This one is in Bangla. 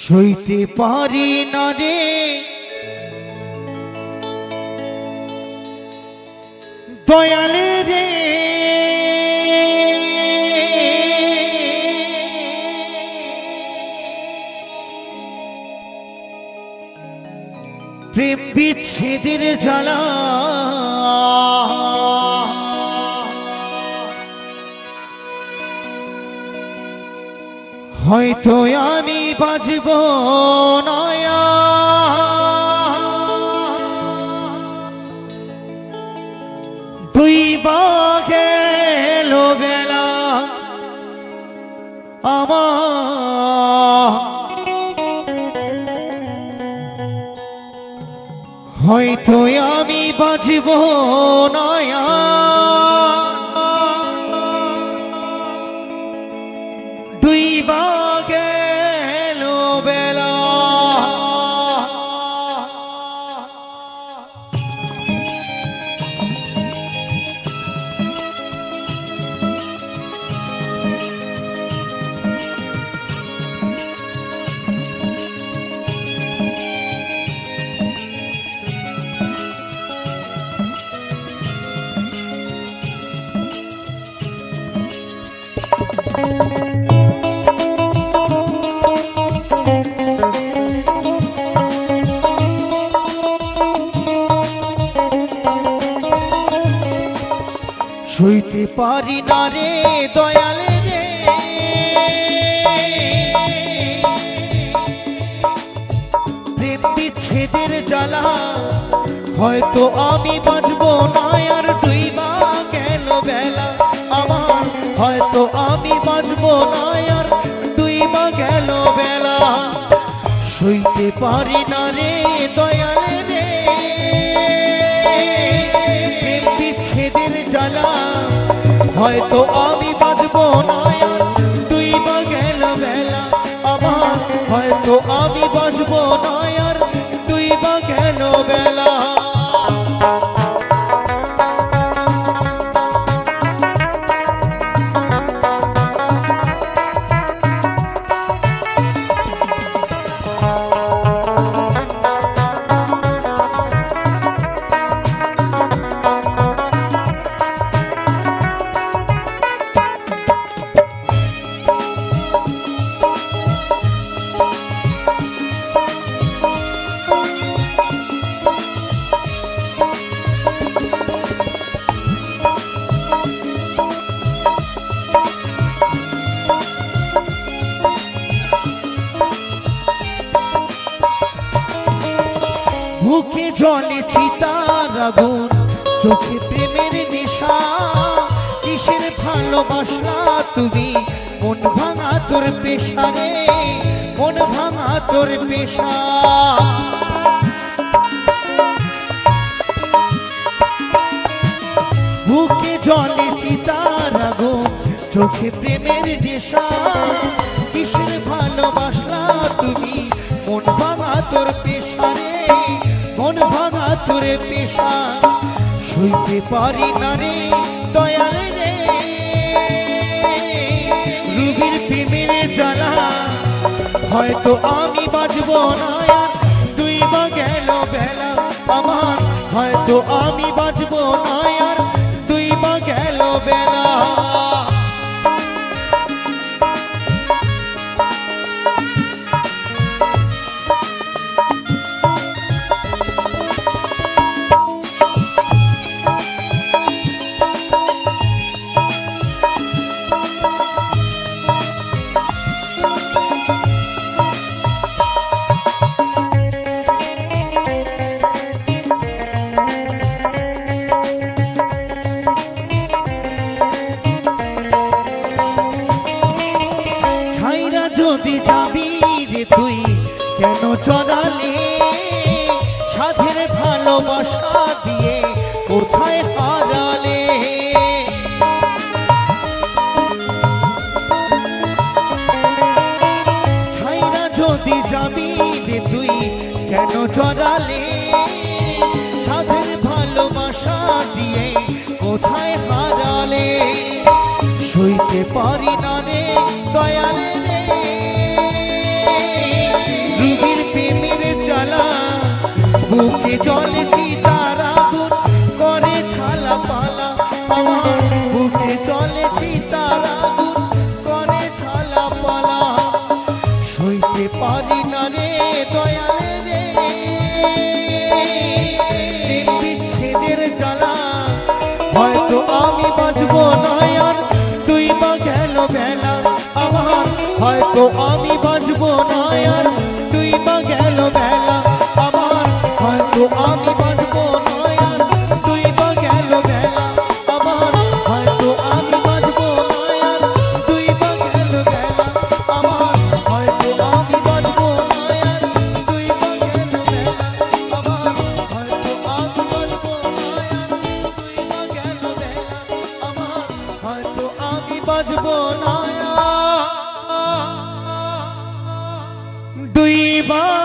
সইতে পারি না রে দয়ালে রে প্রেম বিচ্ছেদের জ্বালা হয়তো আমি বাঁচব না দুই বা গেল বেলা আমার হয়তো আমি বাঁচব না দুই বা গেল বেলা সইতে পারি না রে দয়ালে রে প্রেম বিচ্ছেদের জ্বালা হয়তো আমি বাঁচব না আর ডুইবা গেল বেলা আমার হয়তো আমি বাঁচব না আর ডুইবা গেল বেলা সইতে পারি না রে দয়ালে রে প্রেম বিচ্ছেদের জ্বালা হয়তো আমি বাঁচব না দুই বা গেল বেলা আমার হয়তো আমি বাঁচব না আর দুই বা গেল বেলা মুখে জলে চিতার আগুন চোখে প্রেমের নেশা কিসের ভালোবাসা তুমি মন ভাঙা তোর পেশা রে মন ভাঙা তোর পেশা মুখে জলে চিতার আগুন চোখে প্রেমের নেশা কিসের ভালোবাসা তুমি মন ভাঙা তোর পেশা রে মন ভাঙা তোর পেশা সইতে পারি না রে দয়ালে রে রুগীর প্রেমের জ্বালা হয়তো আমি বাঁচব না দুই বা গেল বেলা আমার হয়তো আমি বাঁচব না আর দুই বা গেল বেলা যদি যাবি রে তুই কেন চড়ালে সাধের ভালোবাসা দিয়ে কোথায় হারালে ছাইরা যদি যাবি রে তুই কেন চড়ালে সাধের ভালোবাসা দিয়ে কোথায় হারালে সইতে পারি না রে দয়ালে রে হয়তো আমি বাঁচবো না আর তুই বা গেল বেলা আমার হয়তো আমি বাঁচবো না আর তুই বা গেল বেলা আমার হয়তো আমি বাঁচবো না আর তুই বা গেল বেলা আমার হয়তো আমি বাঁচবো না আর তুই বা গেল বেলা আমার হয়তো আমি বাঁচবো না আর তুই বা গেল বেলা আমার হয়তো আমি বাঁচবো না দুই বা